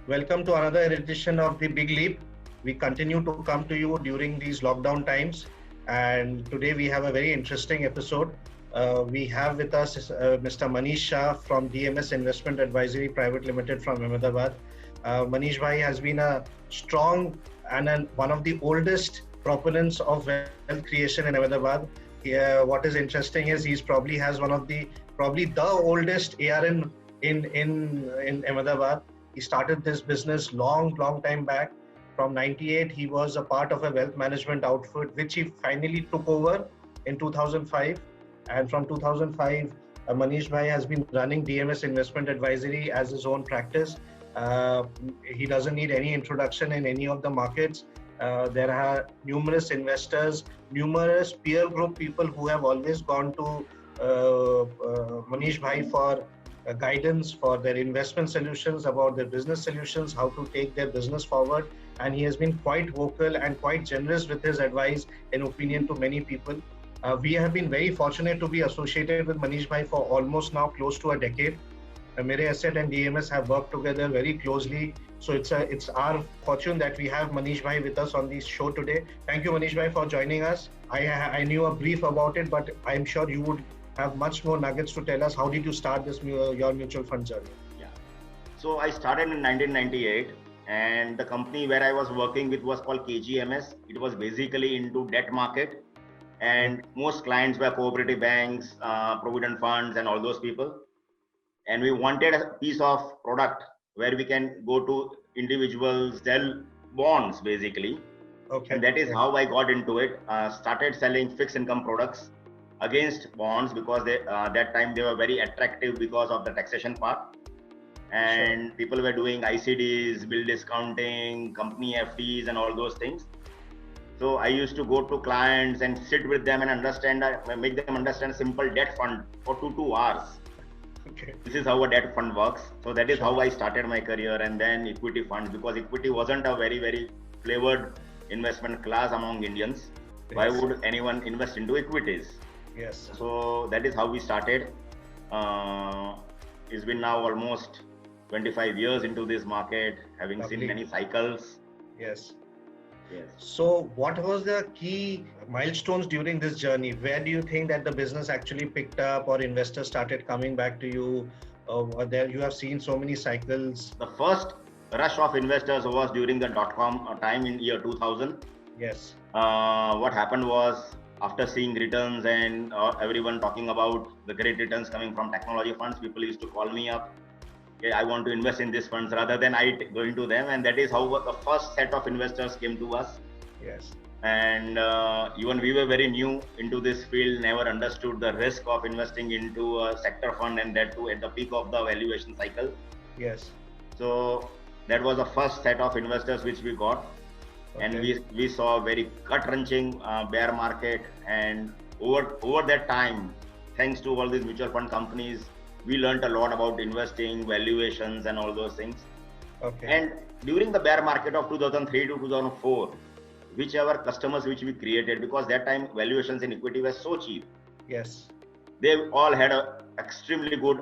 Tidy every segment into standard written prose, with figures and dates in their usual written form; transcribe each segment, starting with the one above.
Welcome to another edition of The Big Leap. We continue to come to you during these lockdown times, and today we have a very interesting episode. We have with us Mr. Manish Shah from DMS Investment Advisory Private Limited from Ahmedabad. Manish Bhai has been a strong and one of the oldest proponents of wealth creation in Ahmedabad. What is interesting is he's probably has one of probably the oldest ARN in Ahmedabad. He started this business long time back. From 98, he was a part of a wealth management outfit, which he finally took over in 2005. And from 2005, Manish Bhai has been running DMS Investment Advisory as his own practice. Uh, he doesn't need any introduction in any of the markets. There are numerous investors, numerous peer group people who have always gone to Manish Bhai for guidance for their investment solutions, about their business solutions, how to take their business forward. And he has been quite vocal and quite generous with his advice and opinion to many people. We have been very fortunate to be associated with Manish Bhai for almost now close to a decade. Mere Asset and DMS have worked together very closely. So it's our fortune that we have Manish Bhai with us on this show today. Thank you, Manish Bhai, for joining us. I knew a brief about it, but I'm sure you would have much more nuggets to tell us. How did you start this your mutual fund journey? Yeah. So I started in 1998, and the company where I was working with was called KGMS. It was basically into debt market, and most clients were cooperative banks, provident funds, and all those people. And we wanted a piece of product where we can go to individuals, sell bonds basically. Okay. And that is how I got into it. Started selling fixed income products against bonds because that time they were very attractive because of the taxation part. And Sure. people were doing ICDs, bill discounting, company FDs, and all those things. So I used to go to clients and sit with them and make them understand simple debt fund for 2 hours. Okay. This is how a debt fund works. So that is Sure. how I started my career, and then equity funds, because equity wasn't a very flavored investment class among Indians. Why Yes. would anyone invest into equities? Yes. So that is how we started. Uh, it's been now almost 25 years into this market, having seen Lovely. many cycles. Yes. Yes. So, what was the key milestones during this journey? Where do you think that the business actually picked up, or investors started coming back to you? There you have seen so many cycles. The first rush of investors was during the dot-com time in year 2000. Yes. What happened was, after seeing returns and everyone talking about the great returns coming from technology funds, people used to call me up. Okay, I want to invest in these funds rather than going to them, and that is how the first set of investors came to us. Yes. And even we were very new into this field, never understood the risk of investing into a sector fund, and that too at the peak of the valuation cycle. Yes. So that was the first set of investors which we got. And Okay. we saw a very gut-wrenching bear market, and over that time, thanks to all these mutual fund companies, we learned a lot about investing, valuations, and all those things. Okay. And during the bear market of 2003 to 2004, whichever customers which we created, because that time valuations in equity were so cheap, Yes. they all had a extremely good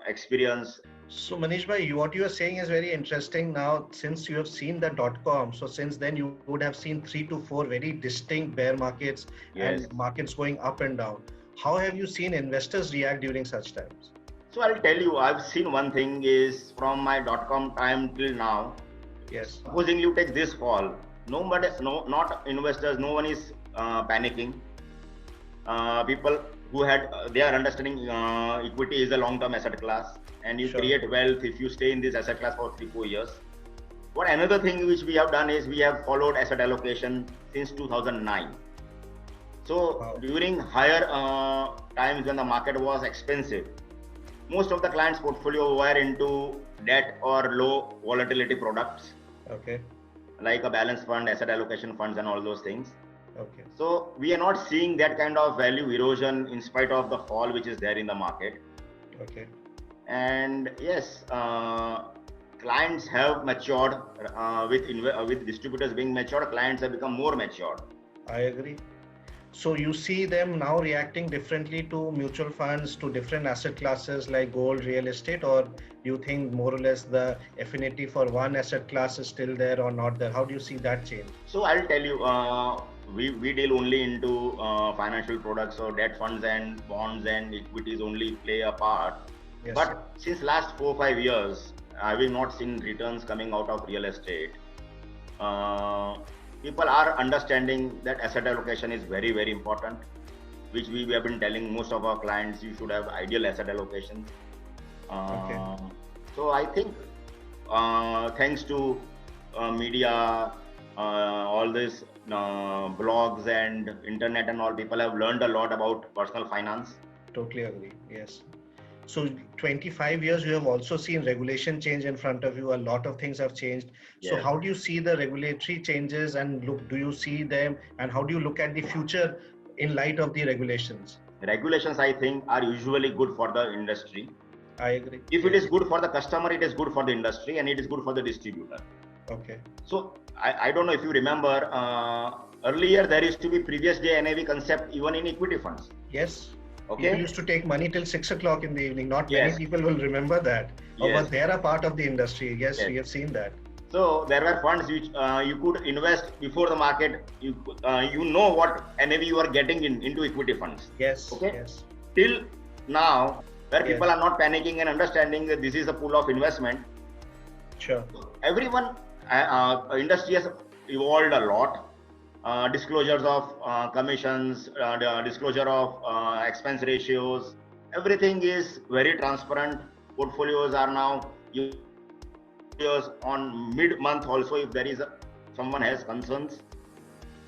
experience. So Manish bhai, what you are saying is very interesting. Now, since you have seen the .com, so since then you would have seen 3 to 4 very distinct bear markets Yes. and markets going up and down. How have you seen investors react during such times? So I'll tell you, I've seen one thing is from my dot-com time till now. Yes. Supposing you take this fall, nobody, no, not investors, no one is panicking. People who they are understanding equity is a long-term asset class, and you Sure. create wealth if you stay in this asset class for 3 4 years. What another thing which we have done is we have followed asset allocation since 2009. So Wow. during higher times when the market was expensive, most of the clients' portfolio were into debt or low volatility products Okay. like a balance fund, asset allocation funds, and all those things. Okay. So we are not seeing that kind of value erosion in spite of the fall which is there in the market. Okay. And yes, clients have matured with distributors being matured. Clients have become more matured. I agree. So you see them now reacting differently to mutual funds, to different asset classes like gold, real estate, or you think more or less the affinity for one asset class is still there or not there? How do you see that change? So I'll tell you, we deal only into financial products, so debt funds and bonds and equities only play a part. Yes, sir. But since last 4 5 years, I've not seen returns coming out of real estate. Uh, People are understanding that asset allocation is very very important, which we have been telling most of our clients. You should have ideal asset allocation. Okay. So I think thanks to media, all this blogs and internet and all, people have learned a lot about personal finance. Totally agree. Yes. So 25 years, you have also seen regulation change in front of you. A lot of things have changed. So Yes. how do you see the regulatory changes and look, do you see them and how do you look at the future in light of the regulations? Regulations, I think, are usually good for the industry. I agree. If it Yes. is good for the customer, it is good for the industry and it is good for the distributor. Okay. So I don't know if you remember, earlier there used to be previous day NAV concept even in equity funds. Yes. Okay. People used to take money till 6 o'clock in the evening. Not Yes. many people will remember that. Yes. But they are a part of the industry. Yes, Yes. we have seen that. So there were funds which you could invest before the market. You know what NAV you are getting into equity funds. Yes. Okay. Yes. Till now, where Yes. people are not panicking and understanding that this is a pool of investment. Sure. Everyone, industry has evolved a lot. Disclosures of commissions, the disclosure of expense ratios, everything is very transparent. Portfolios are now on mid-month also if there is someone has concerns.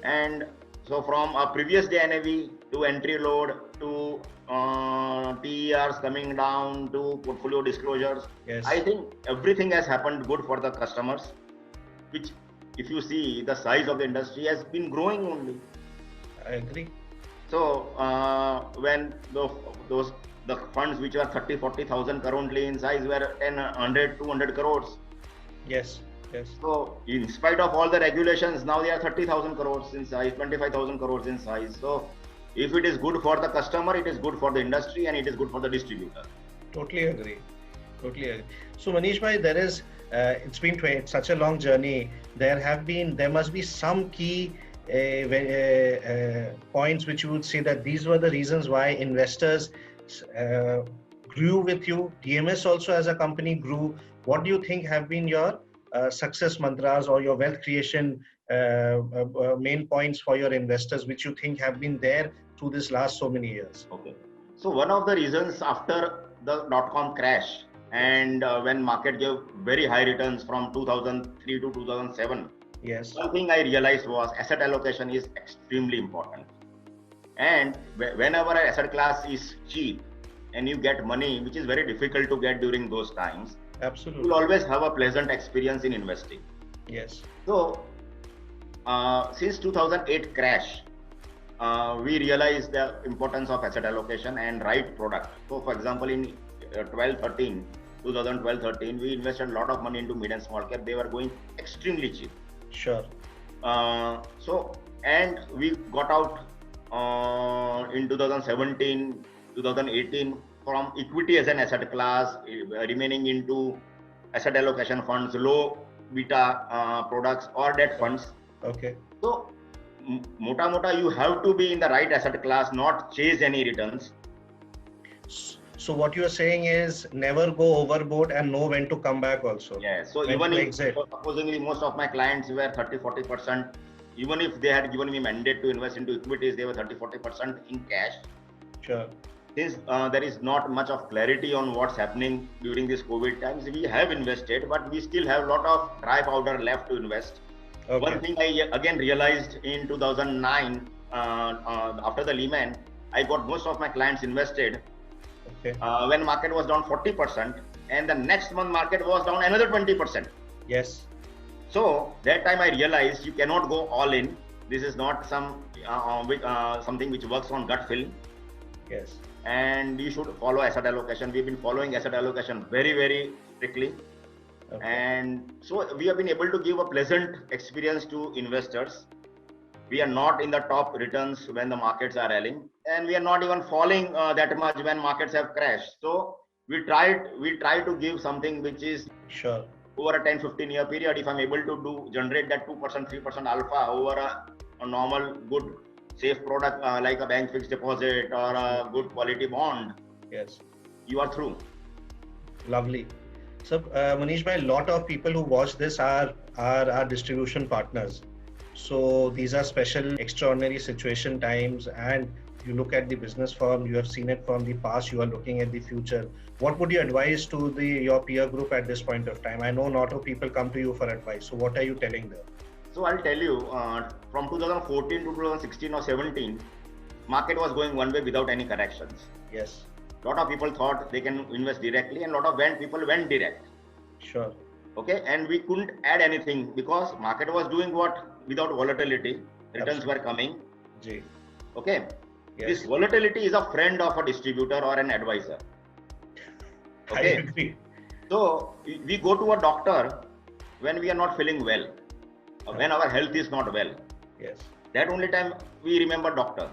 And so from a previous day NAV to entry load to TERs coming down to portfolio disclosures, Yes. I think everything has happened good for the customers, which if you see the size of the industry has been growing only. I agree. So when the funds which were 30-40,000 currently in size were 10, 100, 200 crores. Yes. Yes. So in spite of all the regulations, now they are 30,000 crores in size, 25,000 crores in size. So if it is good for the customer, it is good for the industry and it is good for the distributor. Totally agree. Totally agree. So Manish bhai, there is, it's been such a long journey. There must be some key points which you would say that these were the reasons why investors grew with you. DMS also as a company grew. What do you think have been your success mantras or your wealth creation main points for your investors, which you think have been there through this last so many years? Okay. So one of the reasons after the dot-com crash and when market gave very high returns from 2003 to 2007, yes, one thing I realized was asset allocation is extremely important. And whenever an asset class is cheap and you get money, which is very difficult to get during those times, absolutely, you'll always have a pleasant experience in investing. yes. So since 2008 crash, we realized the importance of asset allocation and right product. So for example, in 2012-13, we invested a lot of money into mid and small cap. They were going extremely cheap. Sure. And we got out in 2017, 2018 from equity as an asset class, remaining into asset allocation funds, low beta products or debt funds. Okay. So, mota, you have to be in the right asset class, not chase any returns. So what you are saying is never go overboard and know when to come back also. Yeah. So when even if exit. supposedly most of my clients were 30-40%, even if they had given me mandate to invest into equities, they were 30-40% in cash. Sure. Since there is not much of clarity on what's happening during these COVID times, we have invested, but we still have a lot of dry powder left to invest. Okay. One thing I again realized in 2009, after the Lehman, I got most of my clients invested. Okay. When market was down 40%, and the next month market was down another 20%. Yes. So that time I realized you cannot go all in. This is not something which works on gut feel. Yes. And you should follow asset allocation. We've been following asset allocation very, very strictly. Okay. And so we have been able to give a pleasant experience to investors. We are not in the top returns when the markets are rallying, and we are not even falling that much when markets have crashed. So we try to give something which is Sure. over a 10-15 year period. If I'm able to generate that 2%, 3% alpha over a normal good safe product like a bank fixed deposit or a good quality bond, Yes. you are through. Lovely. So, Manish bhai, a lot of people who watch this are our distribution partners. So these are special, extraordinary situation times, and you look at the business firm. You have seen it from the past. You are looking at the future. What would you advise to your peer group at this point of time? I know a lot of people come to you for advice. So what are you telling them? So I'll tell you, from 2014 to 2016 or 17, market was going one way without any corrections. Yes. A lot of people thought they can invest directly, and a lot of people went direct. Sure. Okay, and we couldn't add anything because market was doing what? Without volatility, returns were coming. Ji. Okay, Yes. this volatility is a friend of a distributor or an advisor. Okay, I agree. so we go to a doctor when we are not feeling well, when our health is not well. Yes. That only time we remember doctor.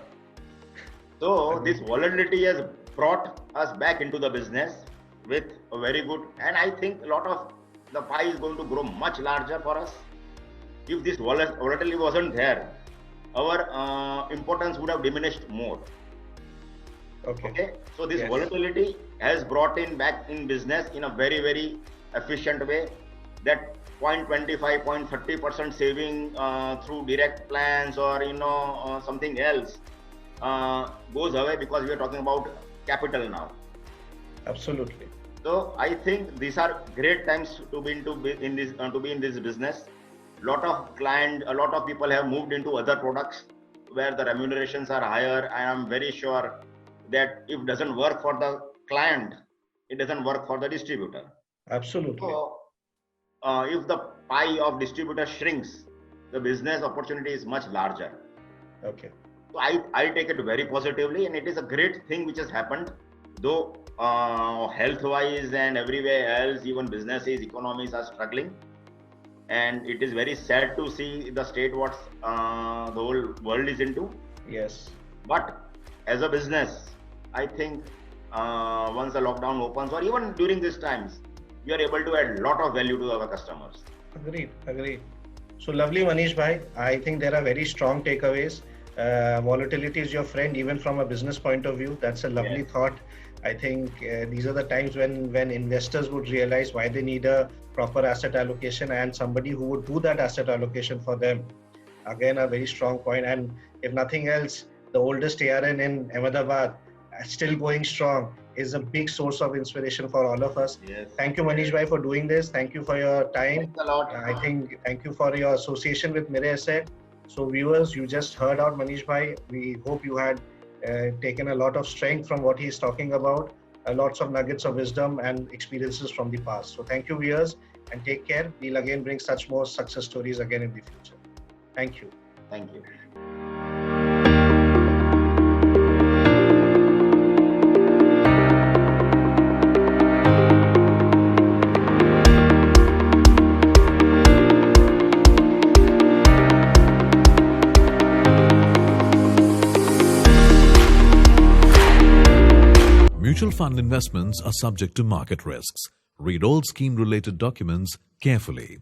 So this volatility has brought us back into the business with a very good, and I think a lot of the pie is going to grow much larger for us. If this volatility wasn't there, our importance would have diminished more. Okay. So this volatility has brought in back in business in a very, very efficient way. That 0.25, 0.30% saving through direct plans or something else goes away because we are talking about capital now. Absolutely. So I think these are great times to be in this business. A lot of people have moved into other products where the remunerations are higher. I am very sure that if it doesn't work for the client, it doesn't work for the distributor. Absolutely. So if the pie of distributor shrinks, the business opportunity is much larger. Okay. So I take it very positively, and it is a great thing which has happened. Though health-wise and everywhere else, even businesses, economies are struggling, and it is very sad to see the state what the whole world is into. Yes. But as a business, I think once the lockdown opens, or even during these times, we are able to add a lot of value to our customers. Agreed. So lovely, Manish bhai. I think there are very strong takeaways. Volatility is your friend, even from a business point of view. That's a lovely thought. I think these are the times when investors would realize why they need a proper asset allocation and somebody who would do that asset allocation for them. Again, a very strong point. And if nothing else, the oldest ARN in Ahmedabad, still going strong, is a big source of inspiration for all of us. Yes. Thank you, Manish bhai, for doing this. Thank you for your time. Thanks a lot. Thank you for your association with Mirae Asset. So viewers, you just heard out Manish bhai. We hope you had taken a lot of strength from what he's talking about, lots of nuggets of wisdom and experiences from the past. So thank you, viewers, and take care. We'll again bring such more success stories again in the future. Thank you. Thank you. Mutual fund investments are subject to market risks. Read all scheme-related documents carefully.